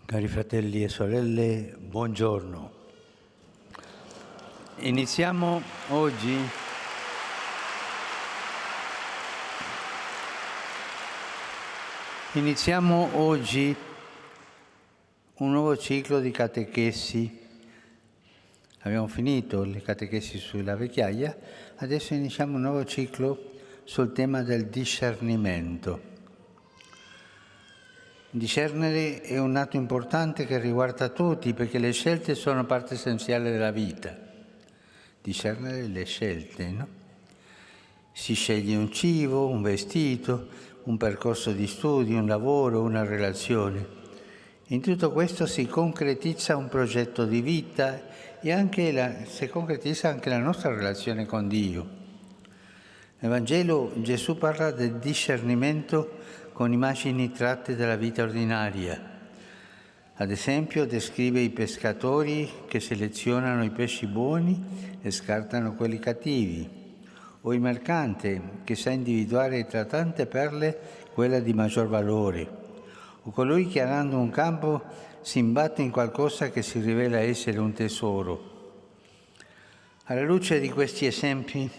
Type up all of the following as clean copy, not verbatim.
Cari fratelli e sorelle, buongiorno. Iniziamo oggi un nuovo ciclo di catechesi. Abbiamo finito le catechesi sulla vecchiaia, adesso iniziamo un nuovo ciclo sul tema del discernimento. Discernere è un atto importante che riguarda tutti, perché le scelte sono parte essenziale della vita. Discernere le scelte, no? Si sceglie un cibo, un vestito, un percorso di studi, un lavoro, una relazione. In tutto questo si concretizza un progetto di vita e si concretizza anche la nostra relazione con Dio. Nel Vangelo Gesù parla del discernimento con immagini tratte dalla vita ordinaria. Ad esempio descrive i pescatori che selezionano i pesci buoni e scartano quelli cattivi, o il mercante che sa individuare tra tante perle quella di maggior valore, o colui che arando un campo si imbatte in qualcosa che si rivela essere un tesoro. Alla luce di questi esempi,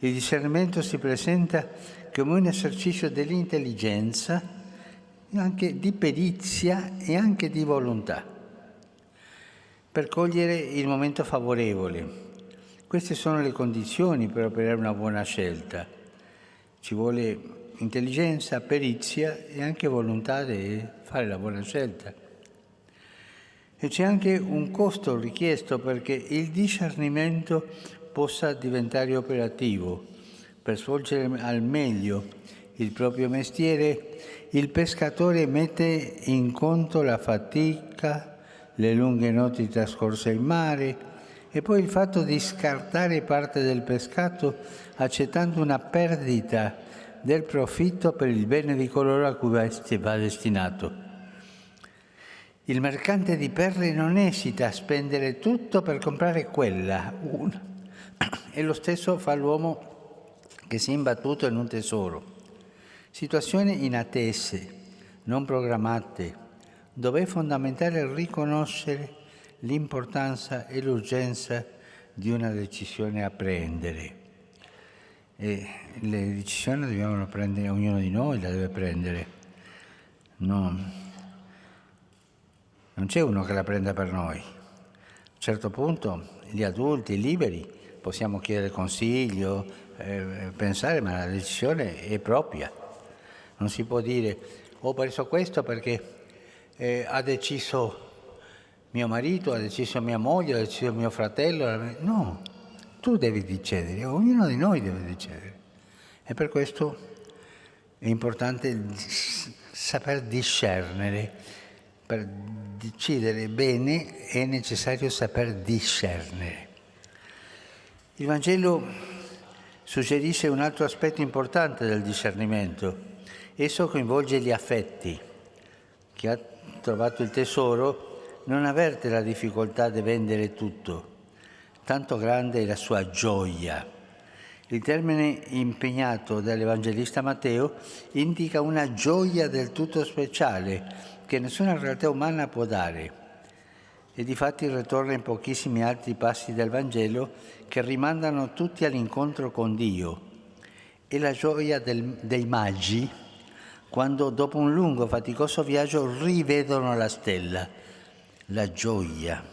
il discernimento si presenta come un esercizio dell'intelligenza, anche di perizia e anche di volontà, per cogliere il momento favorevole. Queste sono le condizioni per operare una buona scelta. Ci vuole intelligenza, perizia e anche volontà di fare la buona scelta. E c'è anche un costo richiesto perché il discernimento possa diventare operativo. Per svolgere al meglio il proprio mestiere, il pescatore mette in conto la fatica, le lunghe notti trascorse in mare e poi il fatto di scartare parte del pescato accettando una perdita del profitto per il bene di coloro a cui va destinato. Il mercante di perle non esita a spendere tutto per comprare quella, una. E lo stesso fa l'uomo che si è imbattuto in un tesoro. Situazioni inattese, non programmate, dove è fondamentale riconoscere l'importanza e l'urgenza di una decisione a prendere. E le decisioni dobbiamo prendere, ognuno di noi la deve prendere. Non c'è uno che la prenda per noi. A un certo punto gli adulti liberi possiamo chiedere consiglio, pensare, ma la decisione è propria. Non si può dire ho preso questo perché ha deciso mio marito, ha deciso mia moglie, ha deciso mio fratello. No, tu devi decidere, ognuno di noi deve decidere. E per questo è importante saper discernere. Per decidere bene è necessario saper discernere. Il Vangelo suggerisce un altro aspetto importante del discernimento. Esso coinvolge gli affetti. Chi ha trovato il tesoro non avverte la difficoltà di vendere tutto. Tanto grande è la sua gioia. Il termine impegnato dall'Evangelista Matteo indica una gioia del tutto speciale che nessuna realtà umana può dare. E difatti ritorna in pochissimi altri passi del Vangelo che rimandano tutti all'incontro con Dio. È la gioia dei magi quando dopo un lungo faticoso viaggio rivedono la stella. La gioia.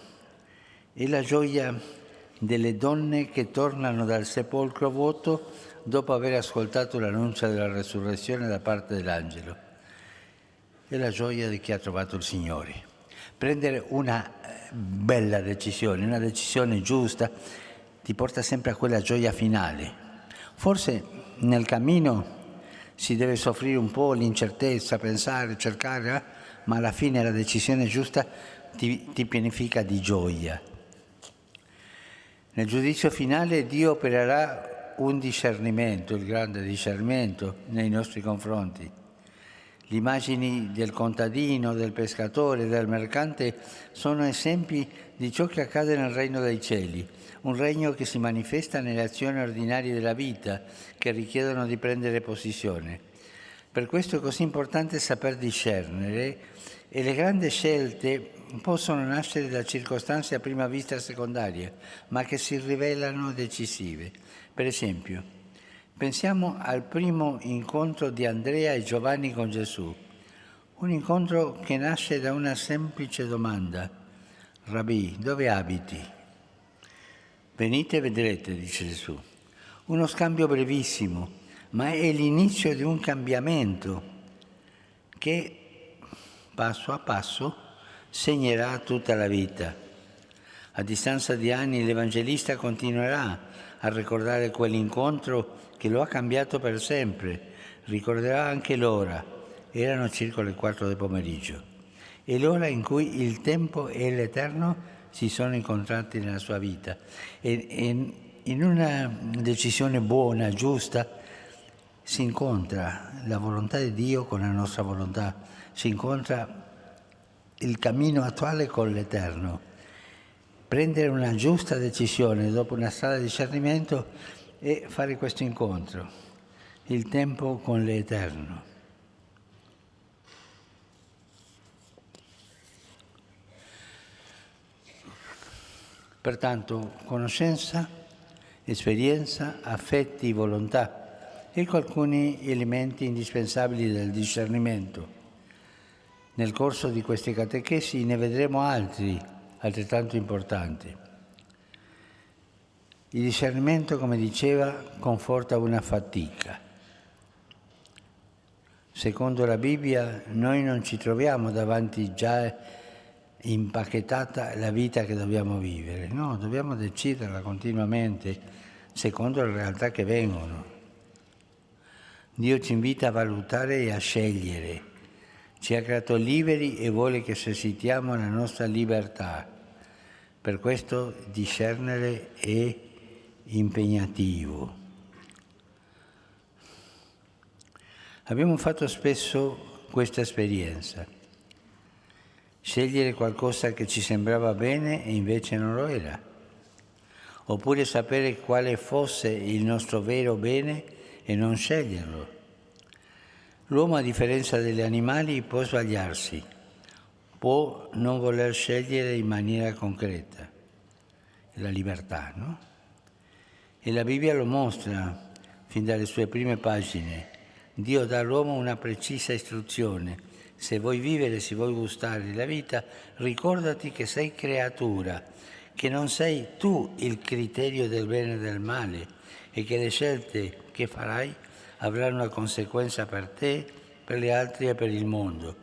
È la gioia delle donne che tornano dal sepolcro vuoto dopo aver ascoltato l'annuncio della resurrezione da parte dell'angelo. È la gioia di chi ha trovato il Signore. Prendere una bella decisione, una decisione giusta, ti porta sempre a quella gioia finale. Forse nel cammino si deve soffrire un po' l'incertezza, pensare, cercare, ma alla fine la decisione giusta ti pianifica di gioia. Nel giudizio finale Dio opererà un discernimento, il grande discernimento nei nostri confronti. Le immagini del contadino, del pescatore, del mercante sono esempi di ciò che accade nel regno dei cieli, un regno che si manifesta nelle azioni ordinarie della vita che richiedono di prendere posizione. Per questo è così importante saper discernere E le grandi scelte possono nascere da circostanze a prima vista secondarie, ma che si rivelano decisive. Per esempio, pensiamo al primo incontro di Andrea e Giovanni con Gesù, un incontro che nasce da una semplice domanda: Rabbi, dove abiti? Venite e vedrete, dice Gesù. Uno scambio brevissimo, ma è l'inizio di un cambiamento che passo a passo segnerà tutta la vita. A distanza di anni l'Evangelista continuerà a ricordare quell'incontro che lo ha cambiato per sempre. Ricorderà anche l'ora, erano circa le 4 del pomeriggio, e l'ora in cui il tempo e l'Eterno si sono incontrati nella sua vita. E in una decisione buona, giusta, si incontra la volontà di Dio con la nostra volontà, si incontra il cammino attuale con l'Eterno. Prendere una giusta decisione dopo una strada di discernimento e fare questo incontro, il tempo con l'Eterno. Pertanto, conoscenza, esperienza, affetti, volontà, ecco alcuni elementi indispensabili del discernimento. Nel corso di queste catechesi ne vedremo altri altrettanto importanti. Il discernimento, come diceva, conforta una fatica. Secondo la Bibbia, noi non ci troviamo davanti già impacchettata la vita che dobbiamo vivere. No, dobbiamo deciderla continuamente, secondo le realtà che vengono. Dio ci invita a valutare e a scegliere. Ci ha creato liberi e vuole che esercitiamo la nostra libertà. Per questo discernere è impegnativo. Abbiamo fatto spesso questa esperienza. Scegliere qualcosa che ci sembrava bene e invece non lo era. Oppure sapere quale fosse il nostro vero bene e non sceglierlo. L'uomo, a differenza degli animali, può sbagliarsi, può non voler scegliere in maniera concreta. È la libertà, no? E la Bibbia lo mostra fin dalle sue prime pagine. Dio dà all'uomo una precisa istruzione. Se vuoi vivere, se vuoi gustare la vita, ricordati che sei creatura, che non sei tu il criterio del bene e del male e che le scelte che farai avranno una conseguenza per te, per gli altri e per il mondo.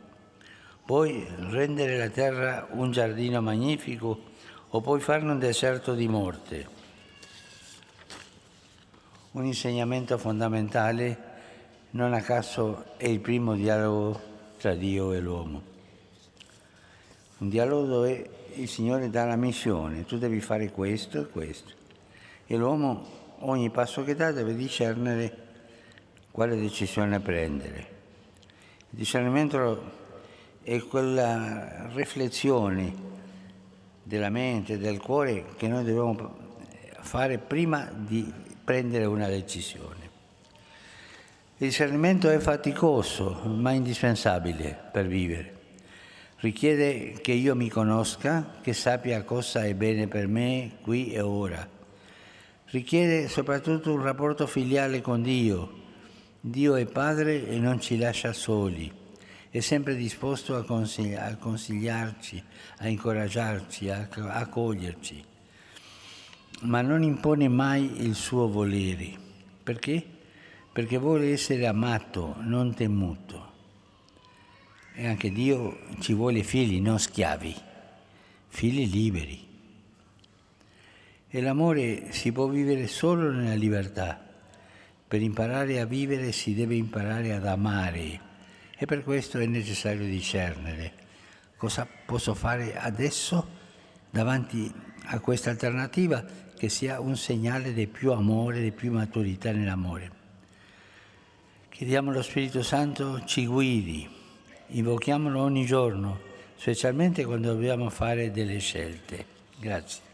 Puoi rendere la terra un giardino magnifico o puoi farne un deserto di morte. Un insegnamento fondamentale, non a caso, è il primo dialogo tra Dio e l'uomo. Un dialogo dove il Signore dà la missione, tu devi fare questo e questo. E l'uomo, ogni passo che dà, deve discernere quale decisione prendere. Il discernimento è quella riflessione della mente, del cuore che noi dobbiamo fare prima di prendere una decisione. Il discernimento è faticoso, ma indispensabile per vivere. Richiede che io mi conosca, che sappia cosa è bene per me qui e ora. Richiede soprattutto un rapporto filiale con Dio. Dio è Padre e non ci lascia soli, è sempre disposto a consigliarci, a incoraggiarci, a accoglierci, ma non impone mai il suo volere. Perché? Perché vuole essere amato, non temuto. E anche Dio ci vuole figli, non schiavi, figli liberi. E l'amore si può vivere solo nella libertà. Per imparare a vivere si deve imparare ad amare e per questo è necessario discernere. Cosa posso fare adesso davanti a questa alternativa che sia un segnale di più amore, di più maturità nell'amore. Chiediamo allo Spirito Santo ci guidi, invochiamolo ogni giorno, specialmente quando dobbiamo fare delle scelte. Grazie.